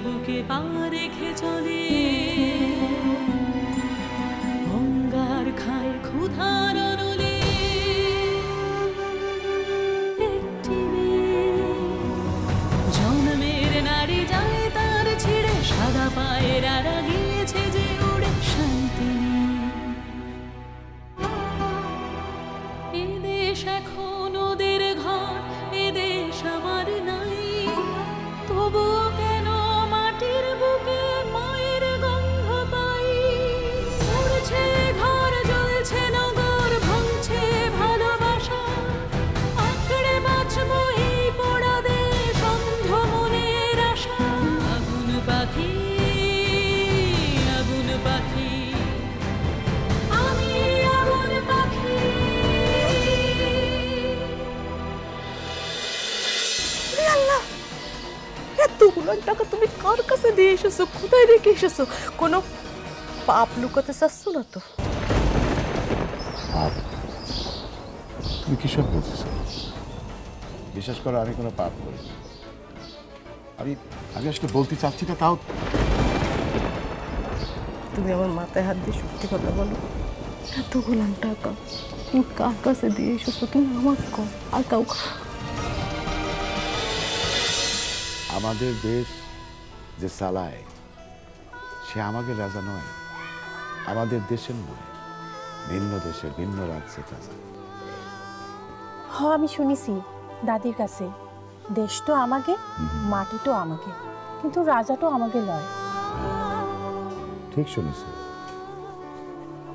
বুকে পা রেখে চলে, অঙ্গার খায় ক্ষুধার অনলে। একটি মেয়ে জন্মের নারী যায় তার ছিঁড়ে, সাদা পায়ের আড়া গিয়েছে যে উড়ে শান্তি নেই। এদেশ এখন ওদের ঘর, এদেশ আমার নাই, তবু কেন মাটির বুকে মায়ের গন্ধ পাই। উড়ছে ঘর, জ্বলছে নগর, ভাঙছে ভালোবাসা, আঁকড়ে বাঁচব এই পোড়া দেশ, অন্ধ মনের আশা। আগুন পাখি, আগুন পাখি, আমি আগুন পাখি। আল্লাহ, এতগুলো টাকা তুমি কার কাছে দিয়ে এসেছো? কোথায় রেখে এসেছো? কোনো পাপ লুকাতে চাচ্ছ না তো? তুমি কি সব বলতেছ? বিশ্বাস করো, আমি কোনো পাপ করি না। আমি আসলে বলতে চাচ্ছি না, তাও তুমি আমার মাথায় হাত দিয়ে সত্যি কথা বলো, এতগুলো টাকা তুমি কার কাছে দিয়ে এসেছো? তুমি আমার কম, আর কাউ। আমাদের দেশ যে চালায় সে আমাদের রাজা নয়, আমাদের দেশের নয়, ভিন্ন দেশের ভিন্ন রাজ্যের রাজা। হ্যাঁ, আমি শুনেছি দাদির কাছে, দেশ তো আমাকে, মাটি তো আমাকে, কিন্তু রাজা তো আমাকে লয়। ঠিক শুনেছ।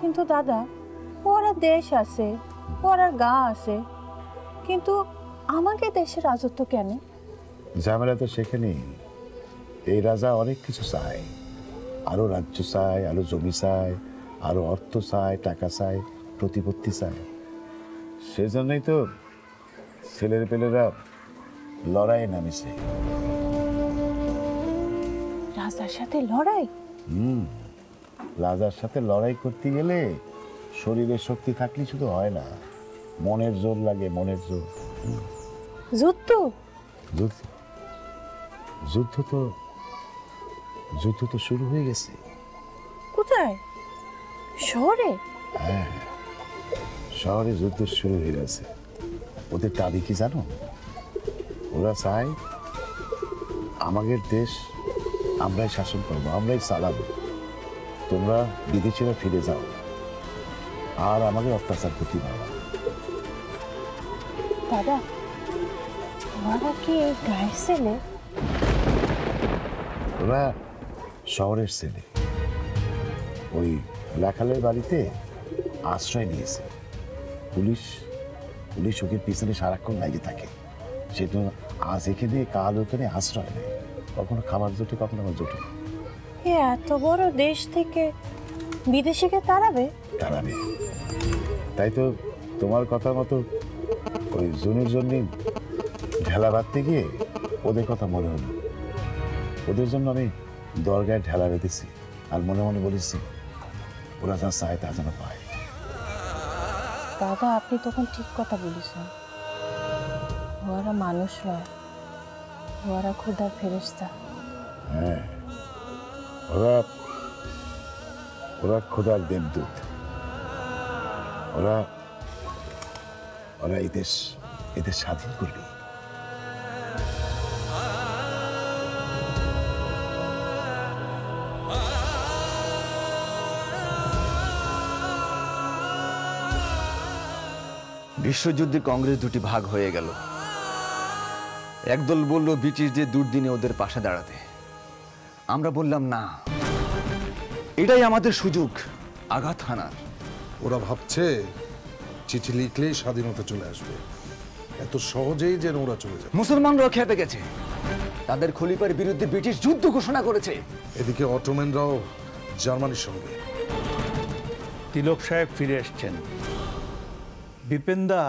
কিন্তু দাদা, ওরা দেশ আছে, ওরা গা আছে, কিন্তু আমাকে দেশের রাজত্ব কেন? ঝামেলা তো সেখানেই। এই রাজা অনেক কিছু চায়, আরো রাজ্য চায়, আরো জমি চায়, আরো অর্থ চায়, টাকা চায়, প্রতিপত্তি চায়। সেজন্যই তো ছেলের পেলেরা লড়াইয়ে নামেছে। রাজার সাথে লড়াই? রাজার সাথে লড়াই করতে গেলে শরীরের শক্তি থাকলে শুধু হয় না, মনের জোর লাগে, মনের জোর। যুদ্ধ? যুদ্ধ যুদ্ধ তো যুদ্ধ তো শুরু হয়ে গেছে। কোথায়? শহরে? হ্যাঁ, শহরে যুদ্ধ শুরু হয়ে গেছে। ওদের দাবি কি জানো? ওরা চায় আমাদের দেশ আমরাই শাসন করবো, আমরাই চালাবো, তোমরা বিদেশিরা ফিরে যাও আর আমাকে অত্যাচার করতে পারো। দাদা, ওরা কি এই গায়ের ছেলে? ওরা শহরের ছেলে, ওই রাখালের বাড়িতে আশ্রয় নিয়েছে। পুলিশ পুলিশ ওকে পিছনে সারাক্ষণ লাগে থাকে। সেটা আজ এখানে, কাল ওখানে আশ্রয় নেয়। কখনো খাবার জোটে, কখনো আমার জোটে। এত বড় দেশ থেকে বিদেশিকে তাড়াবে? তাড়াবে। তাই তো তোমার কথা মতো ওই জুনের জন্য ঢেলা বাঁধতে গিয়ে ওদের কথা মনে হলো। ওদের জন্য আমি দরগায় ঢেলা বেঁধেছি আর মনে মনে বলেছি ওরা যা চায় তা যেন পায়। দাদা, আপনি তখন ঠিক কথা বলেছেন। ওরা মানুষ নয়, ওরা খোদার ফেরেশতা। হ্যাঁ, ওরা ওরা খোদার দেবদূত। ওরা ওরা এদেশ স্বাধীন করবে। বিশ্বযুদ্ধে কংগ্রেস দুটি ভাগ হয়ে গেল। একদল বলল ব্রিটিশদের দুর্দিনে ওদের পাশে দাঁড়াতে। আমরা বললাম না, এটাই আমাদের সুযোগ আঘাত হানার। ওরা ভাবছে চিঠি লিখলেই স্বাধীনতা চলে আসবে, এত সহজেই যেন ওরা চলে যাবে। মুসলমানরাও খেপে গেছে, তাদের খলিফার বিরুদ্ধে ব্রিটিশ যুদ্ধ ঘোষণা করেছে। এদিকে অটোম্যানরাও জার্মানির সঙ্গে। তিলক সাহেব ফিরে এসছেন, বিপেন্দা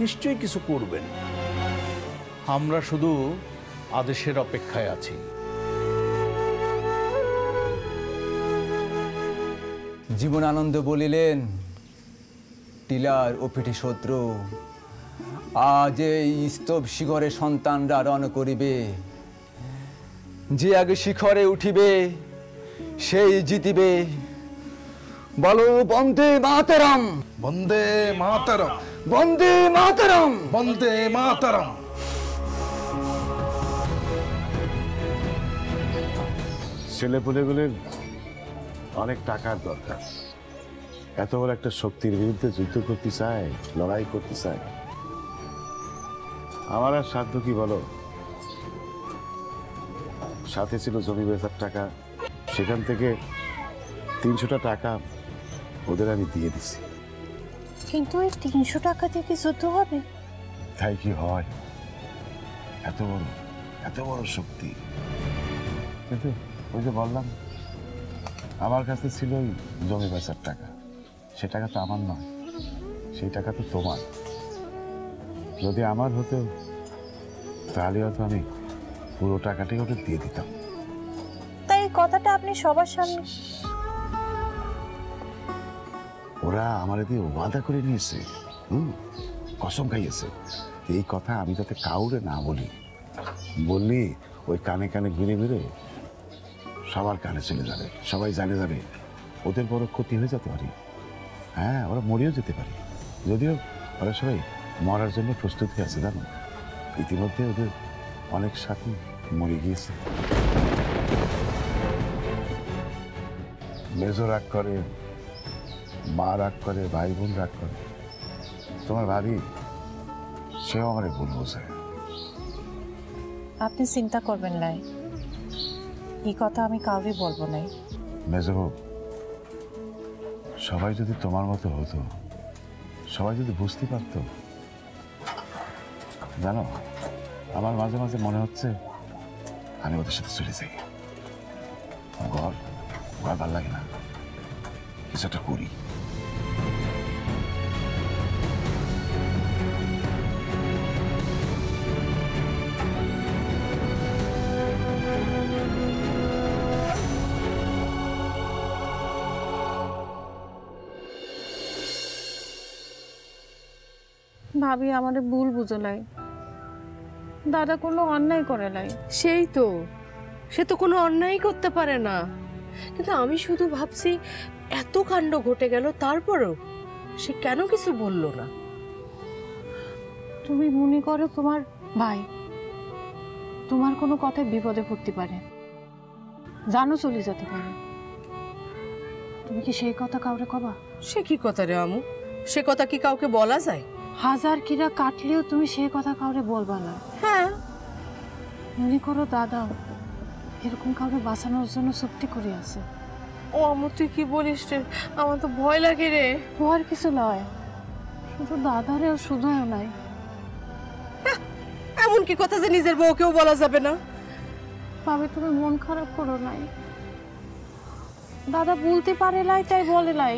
নিশ্চয়ই কিছু করবেন। আমরা শুধু আদেশের অপেক্ষায় আছি। জীবনানন্দ বলিলেন, টিলার ও পিঠি শত্রু, আজ এই স্তব শিখরে সন্তানরা রণ করিবে। যে আগে শিখরে উঠিবে সেই জিতিবে। বলো বন্দে মাতরম, বন্দে মাতরম, বন্দে মাতরম। বন্দে মাতরম। ছেলেপুলেগুলোর অনেক টাকার দরকার, এত বড় একটা শক্তির বিরুদ্ধে যুদ্ধ করতে চায়, লড়াই করতে চায়। আমার আর সাধ্য কি বলো? সাথে ছিল জমি বেচার টাকা, সেখান থেকে 300টা টাকা ওদের আমি দিয়ে দিছি। কিন্তু এই 300 টাকা দিয়ে কি যুদ্ধ হবে? তাই কি হয়? এত বড় শক্তি। কিন্তু ওই যে বললাম, আমার কাছে ছিল ওই জমি বেচার টাকা, সে টাকা তো আমার নয়, সেই টাকা তো তোমার। যদি আমার হতো তাহলে হয়তো আমি পুরো টাকাটাই ওদের দিয়ে দিতাম। তাই এই কথাটা আপনি সবার সামনে? ওরা আমার দিয়ে ওয়াদা করে নিয়েছে, কসম খাইয়েছে, এই কথা আমি যাতে কাউরে না বলি। বললি ওই কানে কানে ঘুরে ঘুরে সবার কানে চলে যাবে, সবাই জানে যাবে, ওদের বড় ক্ষতি হয়ে যেতে পারে। হ্যাঁ, ওরা মরেও যেতে পারে। যদিও ওরা সবাই মরার জন্য প্রস্তুত হয়ে আছে, জানো, ইতিমধ্যে ওদের অনেক সাথী মরে গিয়েছে। মেজো রাগ করে, মা রাগ করে, ভাই বোন রাগ করে। তোমার ভাবি, সেও আমার ভুল বোঝায়। আপনি চিন্তা করবেন নাই, এই কথা আমি কাউকে বলবো নাই। মেজো বউ, সবাই যদি তোমার মতো হতো, সবাই যদি বুঝতে পারতো, জানো, আমার মাঝে মাঝে মনে হচ্ছে আমি ওদের সাথে চলে যাই। ঘর ভাল লাগে না, কিছু একটা করি। ভাবি আমাদের ভুল বুঝো নাই, দাদা কোনো অন্যায় করে নাই। সেই তো, সে তো কোনো অন্যায় করতে পারে না। কিন্তু আমি শুধু ভাবছি, এত কাণ্ড ঘটে গেল, তারপরেও সে কেন কিছু বলল না? তুমি মনে করো তোমার ভাই তোমার কোনো কথায় বিপদে পড়তে পারে, জানো চলে যেতে পারে, তুমি কি সেই কথা কাউরে কবা? সে কি কথা রে আমু? সে কথা কি কাউকে বলা যায়? হাজার কিরা কাটলেও তুমি সেই কথা কাউরে বলবা না। হ্যাঁ, মনে করো দাদা এরকম কাউকে বাঁচানোর জন্য চুক্তি করে আছে। ও আমু, তুই কি বলিস রে? আমার তো ভয় লাগে রে। ও আর কিছু নয়, কিন্তু দাদারেও শুধুও নাই। এমন কি কথা যে নিজের বউকেও বলা যাবে না? ভাবে তুমি মন খারাপ করো নাই, দাদা বলতে পারে নাই তাই বলে নাই।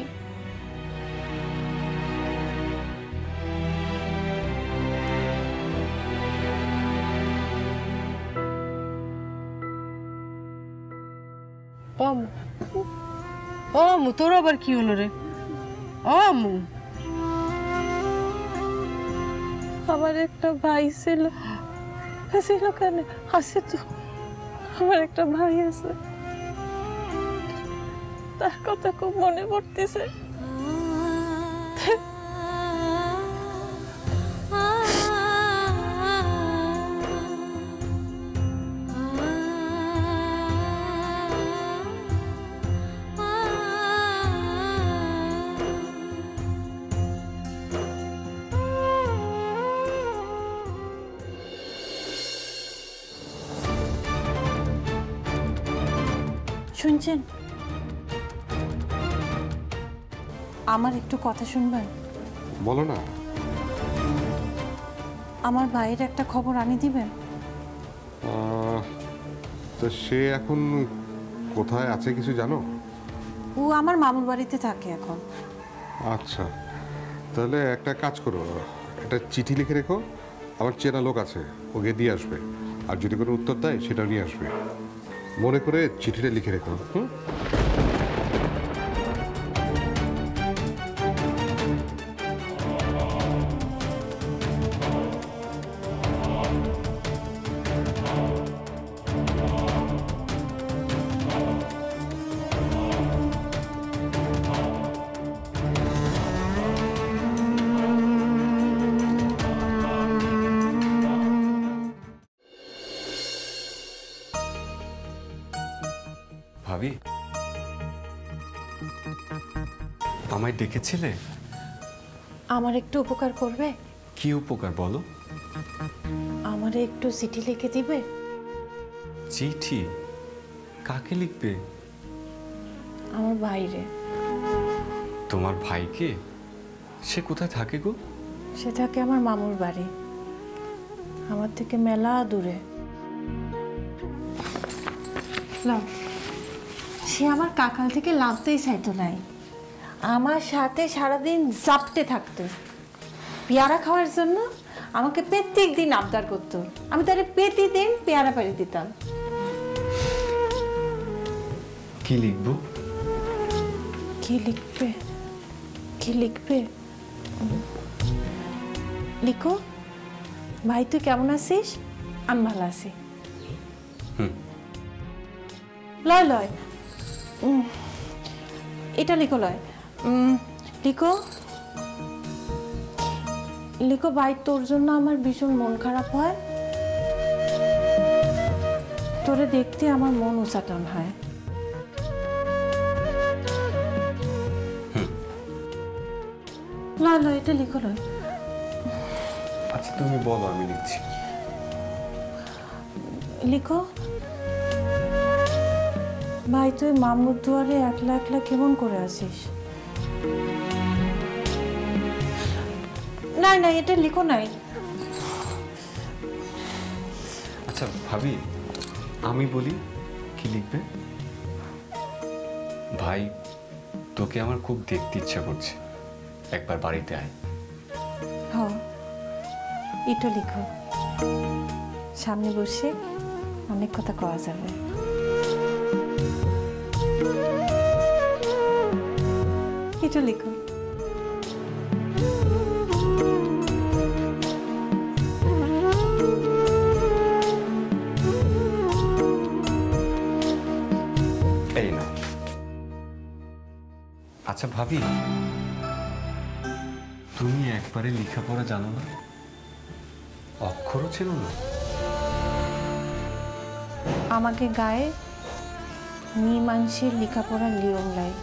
আমু, আমু, তোর আবার কি হলো রে? আমু, আমার একটা ভাই ছিল, ছিল কেন আছে তো, আমার একটা ভাই আছে, তার কথা খুব মনে পড়তেছে। শুনছেন? আমার একটু কথা শুনবেন? বলো না। আমার ভাইয়ের একটা খবর আনি দিবেন? তো সে এখন কোথায় আছে কিছু জানো? ও আমার মামুর বাড়িতে থাকে এখন। আচ্ছা, তাহলে একটা কাজ করো, একটা চিঠি লিখে রেখো, আমার চেনা লোক আছে, ওকে দিয়ে আসবে, আর যদি কোনো উত্তর দেয় সেটাও নিয়ে আসবে। মনে করে চিঠিটা লিখে রেখো। হুম। আমায় ডেকেছিলে? আমার একটু উপকার করবে? কি উপকার বলো? আমারে একটু চিঠি লিখে দিবে? চিঠি? কাকে লিখবে? আমার বাইরে। তোমার ভাইকে? সে কোথায় থাকে গো? সে থাকে আমার মামুর বাড়ি, আমার থেকে মেলা দূরে। সে আমার কাকাল থেকে লাভতেই চাইতো নাই, আমার সাথে সারাদিন জাপটে থাকতো। পেয়ারা খাওয়ার জন্য আমাকে প্রত্যেক দিন আবদার করতো, আমি তারে প্রতিদিন পেয়ারা পাড়ি দিতাম। কি লিখবো? কি লিখবে? কি লিখবে? লিখো, ভাই তুই কেমন আছিস? আমি ভালো আছি। লয় লয়, এটা লিখো। লয়, লিখো লিখো, ভাই তোর জন্য আমার ভীষণ মন খারাপ হয়, তোরে দেখতে আমার মন উচাটন হয়। লয় লয়, এটা লিখো। লয়, আচ্ছা তুমি বলো, আমি লিখছি। লিখো, ভাই তুই মামুর দুয়ারে একলা একলা কেমন করে আছিস? নাই নাই, এটা লিখো নাই। আচ্ছা ভাবি, আমি বলি কি লিখবে। ভাই তোকে আমার খুব দেখতে ইচ্ছা করছে, একবার বাড়িতে আয়। হ্যাঁ, এটা লিখো, সামনে বসে অনেক কথা কওয়া যাবে। এটা লিখো। এই না। আচ্ছা ভাবি, তুমি একবারে লেখাপড়া জানো না? অক্ষরও ছিল না? আমাকে গায়ে মেয়ে মানুষের লেখাপড়ার নিয়ম নাই।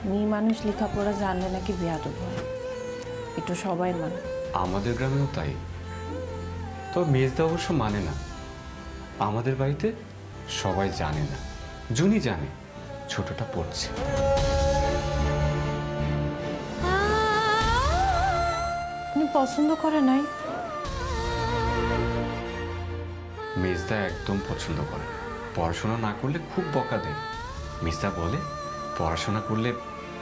মেয়ে মানুষ লেখাপড়া জানলে নাকি বেয়াদব হয়, এটা সবাই মানে। আমাদের গ্রামেও তাই। তবে মেজদা অবশ্য মানে না। আমাদের বাড়িতে সবাই জানে না, জুনি জানে ছোটটা পড়ছে। উনি পছন্দ করে নাই? মেজদা একদম পছন্দ করে না। পড়াশোনা না করলে খুব বকা দেয়। মেজদা বলে পড়াশোনা করলে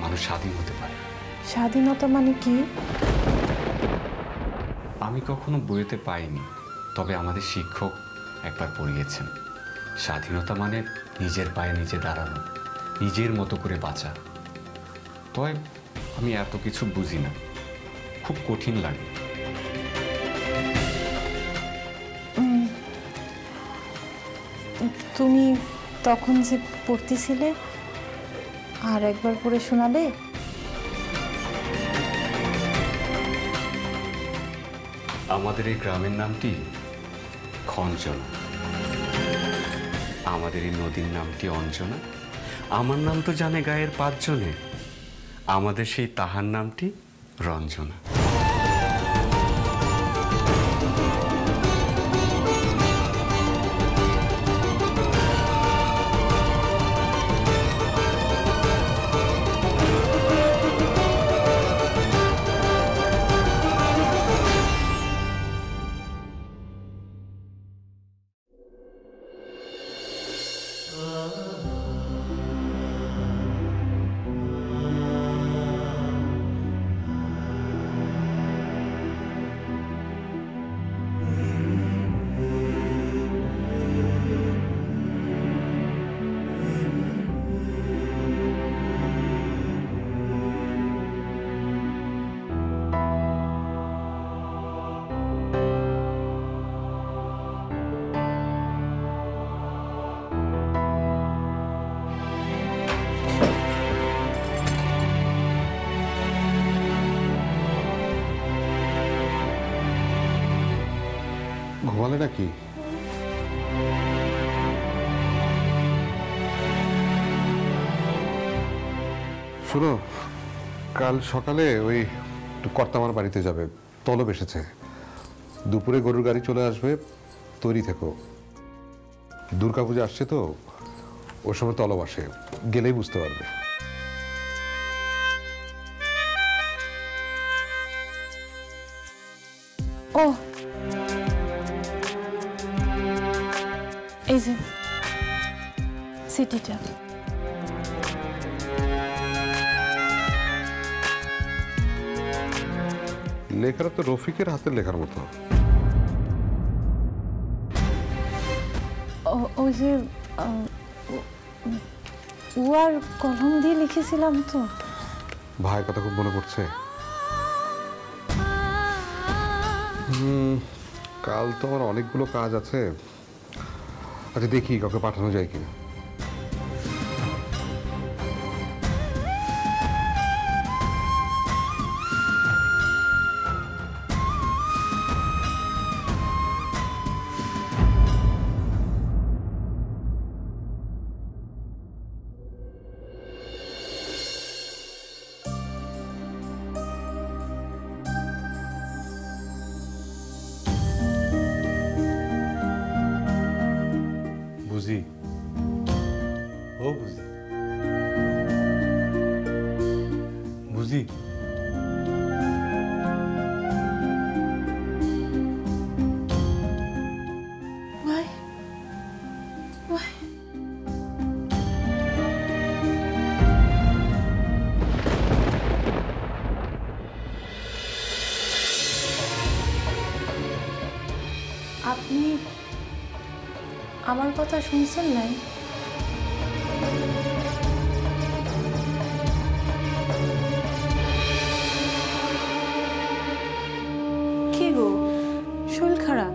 মানুষ স্বাধীন হতে পারে। স্বাধীনতা মানে কি? আমি কখনো বইতে পাইনি, তবে আমাদের শিক্ষক একবার পড়িয়েছেন। স্বাধীনতা মানে নিজের পায়ে নিজে দাঁড়ানো, নিজের মতো করে বাঁচা। তবে আমি এত কিছু বুঝি না, খুব কঠিন লাগে। তুমি তখন যে পড়তেছিলে আর একবার পড়ে শোনাবে? আমাদের এই গ্রামের নামটি খঞ্জনা, আমাদের এই নদীর নামটি অঞ্জনা। আমার নাম তো জানে গায়ের 5 জনে, আমাদের সেই তাহার নামটি রঞ্জনা। ঘুমালে নাকি? শোনো, কাল সকালে ওই কর্তামার বাড়িতে যাবে, তলব এসেছে। দুপুরে গরুর গাড়ি চলে আসবে, তৈরি থেকো। দুর্গাপূজা আসছে তো, ওর সময় তলব আসে, গেলেই বুঝতে পারবে। ও এই যে সিটিটা। লেখাটা তো রফিকের হাতের লেখার মতো। ওই যে ওয়ার কলম দিয়ে লিখেছিলাম তো। ভাইয়ের কথা খুব মনে পড়ছে। কাল তো আমার অনেকগুলো কাজ আছে। আচ্ছা দেখি কাউকে পাঠানো যায় কিনা। বুঝি ও বুঝি বুঝি Why? Why? আপনি আমার কথা শুনছেন নাই? কি গো, শরীর খারাপ?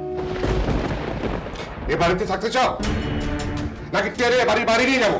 এ বাড়িতে থাকতে চাও নাকি টেরে বাড়ি নিয়ে যাবো?